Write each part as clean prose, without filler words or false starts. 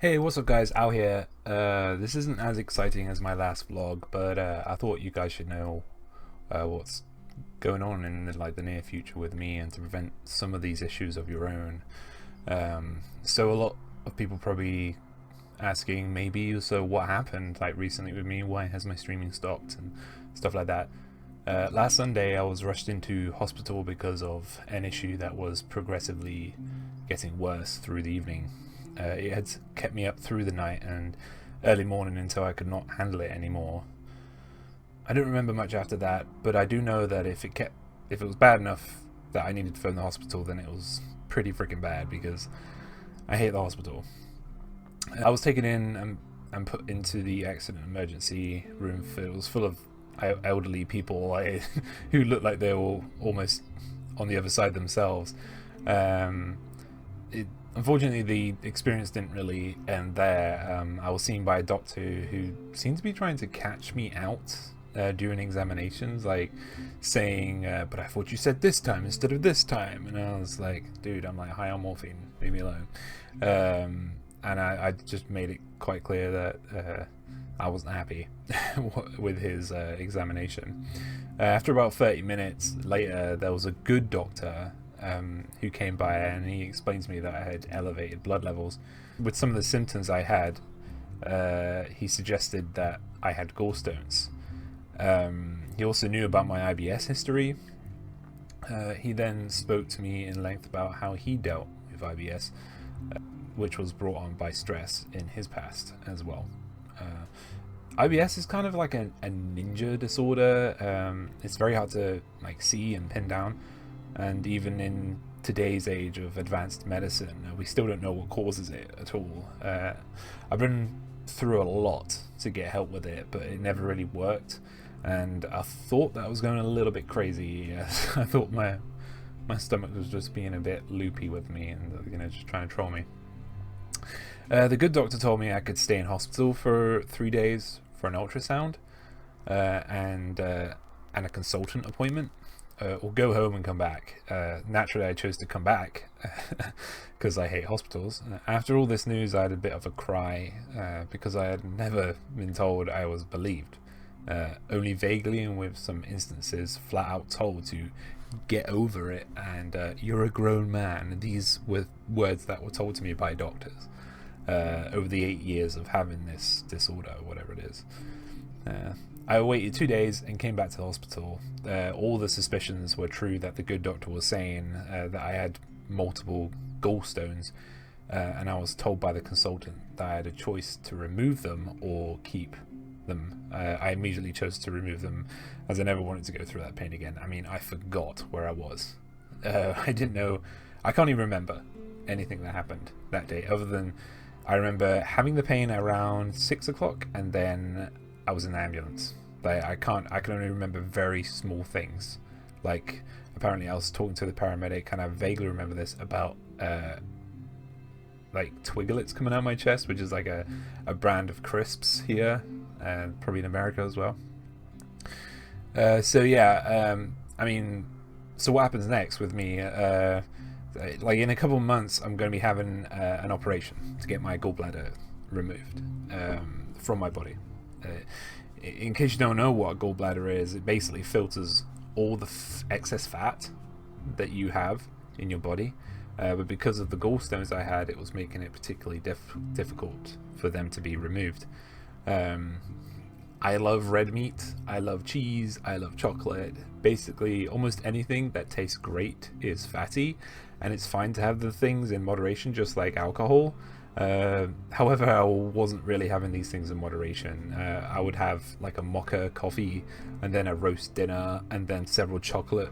Hey, what's up guys, Al here. This isn't as exciting as my last vlog, but I thought you guys should know what's going on in the near future with me and to prevent some of these issues of your own. So a lot of people probably asking maybe, so what happened like recently with me? Why has my streaming stopped and stuff like that? Last Sunday I was rushed into hospital because of an issue that was progressively getting worse through the evening. It had kept me up through the night and early morning until I could not handle it anymore. I don't remember much after that, but I do know that if it was bad enough that I needed to phone the hospital, then it was pretty freaking bad because I hate the hospital. I was taken in and put into the accident emergency room. It was full of elderly people who looked like they were almost on the other side themselves. Unfortunately, the experience didn't really end there. I was seen by a doctor who seemed to be trying to catch me out during examinations, like saying, but I thought you said this time instead of this time. And I was like, dude, I'm like high on morphine, leave me alone. And I just made it quite clear that I wasn't happy with his examination. After about 30 minutes later, there was a good doctor who came by, and he explained to me that I had elevated blood levels. With some of the symptoms I had, he suggested that I had gallstones. He also knew about my IBS history. He then spoke to me in length about how he dealt with IBS, which was brought on by stress in his past as well. IBS is kind of like a ninja disorder. It's very hard to see and pin down. And even in today's age of advanced medicine, we still don't know what causes it at all. I've been through a lot to get help with it, but it never really worked. And I thought that I was going a little bit crazy. I thought my stomach was just being a bit loopy with me and just trying to troll me. The good doctor told me I could stay in hospital for 3 days for an ultrasound and a consultant appointment. Or go home and come back. Naturally, I chose to come back because I hate hospitals. After all this news, I had a bit of a cry because I had never been told I was believed. Only vaguely, and with some instances flat out told to get over it and you're a grown man. These were words that were told to me by doctors over the 8 years of having this disorder, or whatever it is. I waited 2 days and came back to the hospital. All the suspicions were true that the good doctor was saying that I had multiple gallstones, and I was told by the consultant that I had a choice to remove them or keep them. I immediately chose to remove them as I never wanted to go through that pain again. I mean, I forgot where I was. I didn't know. I can't even remember anything that happened that day other than I remember having the pain around 6 o'clock and then I was in the ambulance. I can only remember very small things. Like apparently I was talking to the paramedic, and I vaguely remember this about Twiglets coming out of my chest, which is like a brand of crisps here, and probably in America as well. So what happens next with me? In a couple of months, I'm going to be having an operation to get my gallbladder removed from my body. In case you don't know what a gallbladder is, it basically filters all the excess fat that you have in your body. But because of the gallstones I had, it was making it particularly difficult for them to be removed. I love red meat, I love cheese, I love chocolate. Basically, almost anything that tastes great is fatty, and it's fine to have the things in moderation, just like alcohol. However, I wasn't really having these things in moderation. I would have like a mocha coffee and then a roast dinner and then several chocolate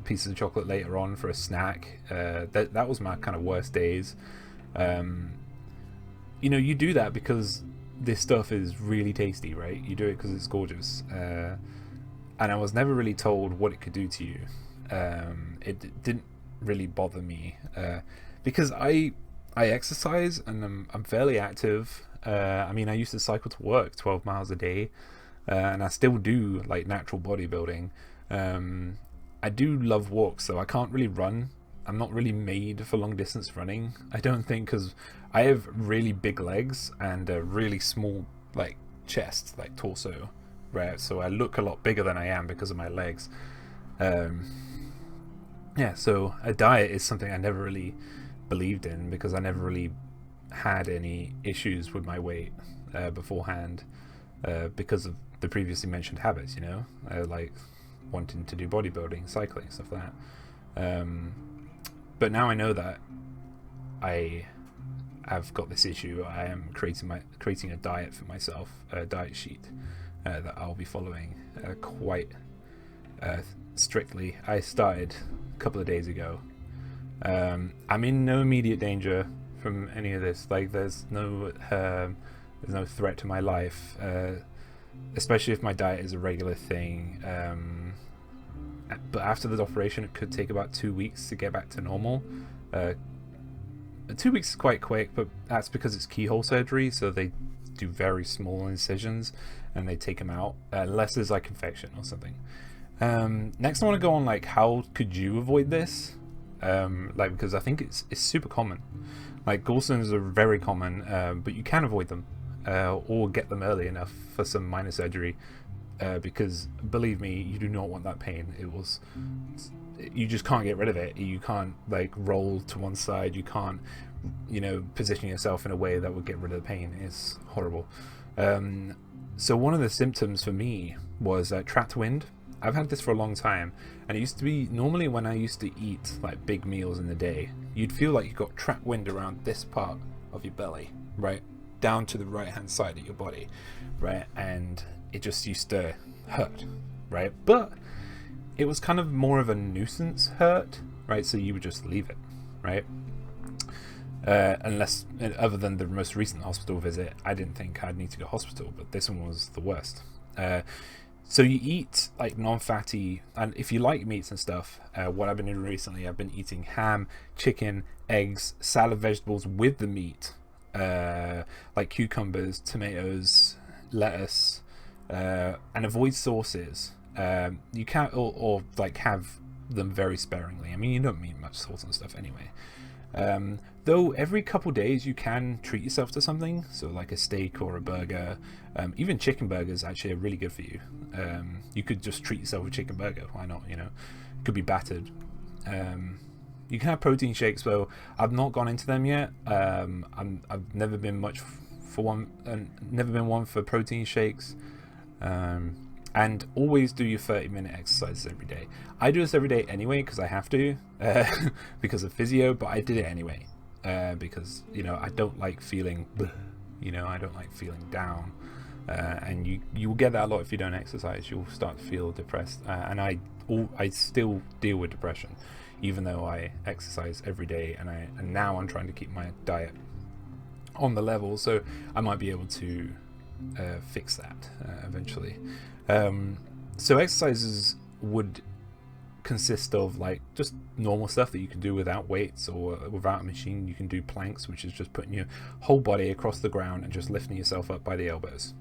pieces of chocolate later on for a snack. That was my kind of worst days. You do that because this stuff is really tasty, right? You do it because it's gorgeous. And I was never really told what it could do to you. It didn't really bother me because I exercise and I'm fairly active. I used to cycle to work 12 miles a day, and I still do natural bodybuilding. I do love walks, so I can't really run I'm not really made for long distance running, I don't think, because I have really big legs and a really small like chest, like torso, right? So I look a lot bigger than I am because of my legs. Yeah, so a diet is something I never really believed in because I never really had any issues with my weight beforehand because of the previously mentioned habits, like wanting to do bodybuilding, cycling, stuff like that. But now I know that I have got this issue. I am creating a diet for myself, a diet sheet that I'll be following quite strictly. I started a couple of days ago. I'm in no immediate danger from any of this. Like there's no threat to my life, especially if my diet is a regular thing. But after the operation, it could take about 2 weeks to get back to normal. 2 weeks is quite quick, but that's because it's keyhole surgery, so they do very small incisions and they take them out unless there's like infection or something. Next I want to go on like how could you avoid this, like because I think it's super common. Like gallstones are very common, but you can avoid them or get them early enough for some minor surgery, because believe me, you do not want that pain. You just can't get rid of it. You can't like roll to one side. You can't, position yourself in a way that would get rid of the pain. It's horrible. So one of the symptoms for me was trapped wind. I've had this for a long time, and it used to be normally when I used to eat like big meals in the day, you'd feel like you got trapped wind around this part of your belly, right down to the right hand side of your body, right, and it just used to hurt, right? But it was kind of more of a nuisance hurt, right? So you would just leave it, right? Unless, other than the most recent hospital visit, I didn't think I'd need to go to hospital, but this one was the worst. So you eat like non-fatty, and if you like meats and stuff, what I've been doing recently, I've been eating ham, chicken, eggs, salad vegetables with the meat, like cucumbers, tomatoes, lettuce, and avoid sauces. You can't, or like have them very sparingly. I mean, you don't need much salt and stuff anyway. Though every couple days you can treat yourself to something, so like a steak or a burger. Even chicken burgers actually are really good for you. You could just treat yourself with chicken burger. Why not? It could be battered. You can have protein shakes, though. I've not gone into them yet. I've never been much for one, never been one for protein shakes. And always do your 30-minute exercises every day. I do this every day anyway because I have to, because of physio, but I did it anyway because I don't like feeling, I don't like feeling down, and you will get that a lot if you don't exercise. You'll start to feel depressed, and I still deal with depression, even though I exercise every day, and now I'm trying to keep my diet on the level, so I might be able to fix that eventually. So exercises would consist of like just normal stuff that you can do without weights or without a machine. You can do planks, which is just putting your whole body across the ground and just lifting yourself up by the elbows,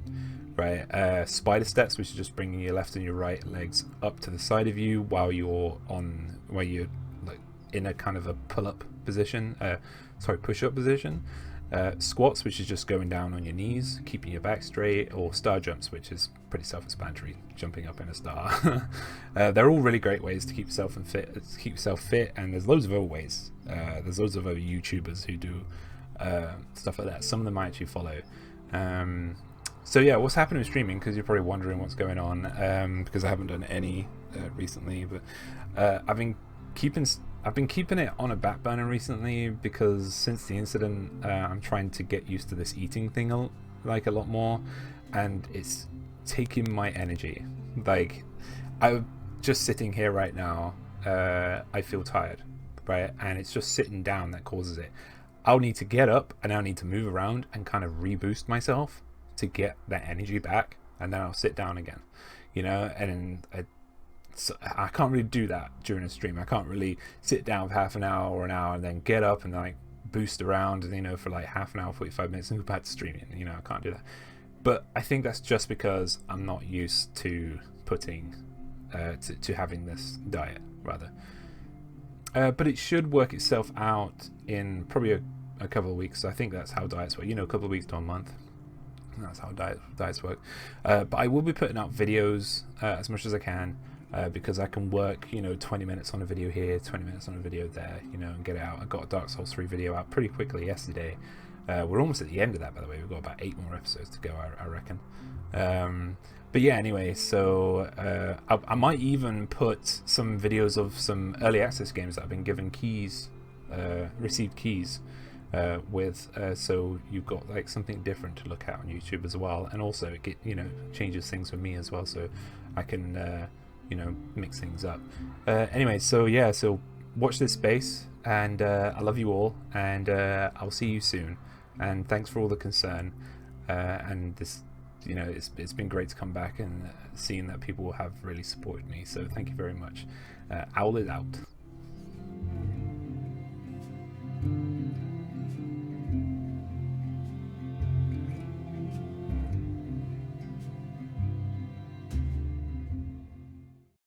right? Spider steps, which is just bringing your left and your right legs up to the side of you while you're like in a kind of a pull-up position, push-up position. Squats, which is just going down on your knees, keeping your back straight, or star jumps, which is pretty self-explanatory, jumping up in a star. They're all really great ways to keep yourself fit, and there's loads of other ways. There's loads of other YouTubers who do stuff like that. Some of them I actually follow. So yeah, what's happening with streaming? Because you're probably wondering what's going on, because I haven't done any recently, but I've been keeping it on a back burner recently because since the incident, I'm trying to get used to this eating thing a lot more, and it's taking my energy. Like, I'm just sitting here right now, I feel tired, right? And it's just sitting down that causes it. I'll need to get up and I'll need to move around and kind of reboost myself to get that energy back, and then I'll sit down again, and so I can't really do that during a stream. I can't really sit down for half an hour or an hour and then get up and like boost around and for like half an hour, 45 minutes and go back to streaming. I can't do that. But I think that's just because I'm not used to putting to having this diet rather. But it should work itself out in probably a couple of weeks. So I think that's how diets work. You know, a couple of weeks to a month. That's how diets work. But I will be putting out videos as much as I can, because I can work, 20 minutes on a video here, 20 minutes on a video there, and get it out. I got a Dark Souls 3 video out pretty quickly yesterday. We're almost at the end of that, by the way. We've got about 8 more episodes to go, I reckon. But yeah, anyway, so I might even put some videos of some early access games that I've been given keys, received keys with, so you've got like something different to look at on YouTube as well, and also it changes things for me as well, so I can mix things up. Anyway, so yeah, so watch this space, and I love you all, and I'll see you soon, and thanks for all the concern, and this, it's been great to come back and seeing that people have really supported me, so thank you very much. Owl is out.